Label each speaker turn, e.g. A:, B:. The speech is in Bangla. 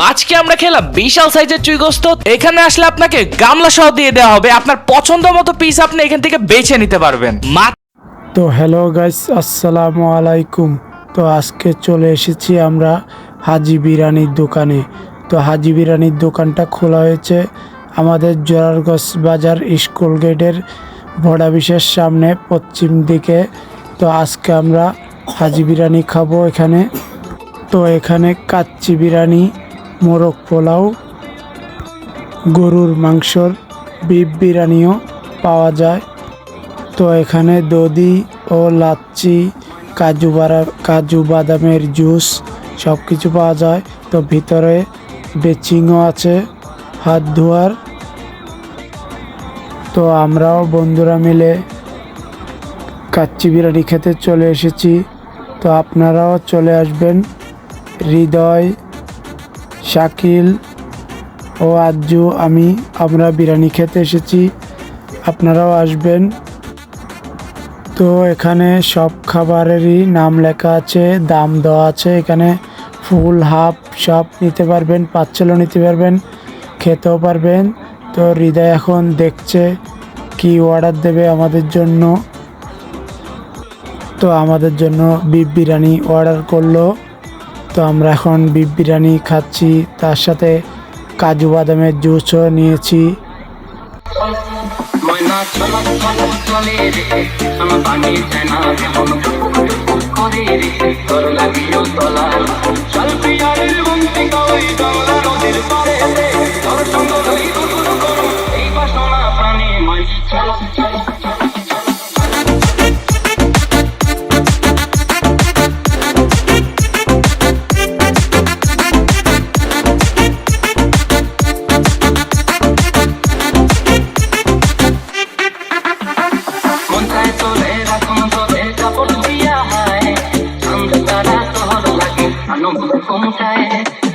A: আজকে আমরা খেলাম বিশাল সাইজের চুই গোস্ত। এখানে আসলে আপনাকে গামলা সহ দিয়ে দেওয়া হবে, আপনার পছন্দ মতো পিস আপনি এখান থেকে বেছে নিতে পারবেন।
B: তো হ্যালো গাইস, আসসালামু আলাইকুম। তো আজকে চলে এসেছি আমরা হাজি বিরিয়ানির দোকানে। তো হাজি বিরিয়ানির দোকানটা খোলা হয়েছে আমাদের জোরারগঞ্জ বাজার স্কুল গেটের বড়া বিশেষ সামনে পশ্চিম দিকে। তো আজকে আমরা হাজি বিরিয়ানি খাবো এখানে। তো এখানে কাচ্চি বিরিয়ানি, মোরগ পোলাও, গরুর মাংসর বিফ বিরিয়ানিও পাওয়া যায়। তো এখানে দধি ও লাচ্ছি, কাজু বাদামের জুস সব কিছু পাওয়া যায়। তো ভিতরে বেচিংও আছে, হাত ধোয়ার। তো আমরাও বন্ধুরা মিলে কাচ্চি বিরিয়ানি খেতে চলে এসেছি। তো আপনারাও চলে আসবেন। হৃদয়, শাকিল ও আজ্জু আমরা বিরিয়ানি খেতে এসেছি, আপনারাও আসবেন। তো এখানে সব খাবারেরই নাম লেখা আছে, দাম দেওয়া আছে। এখানে ফুল, হাফ সব নিতে পারবেন, পার্সেলও নিতে পারবেন, খেতেও পারবেন। তো হৃদয় এখন দেখছে কি অর্ডার দেবে আমাদের জন্য। তো আমাদের জন্য বিফ বিরিয়ানি অর্ডার করলো। তো আমরা এখন বিফ বিরিয়ানি খাচ্ছি, তার সাথে কাজু বাদামের জুসও নিয়েছি।
C: Come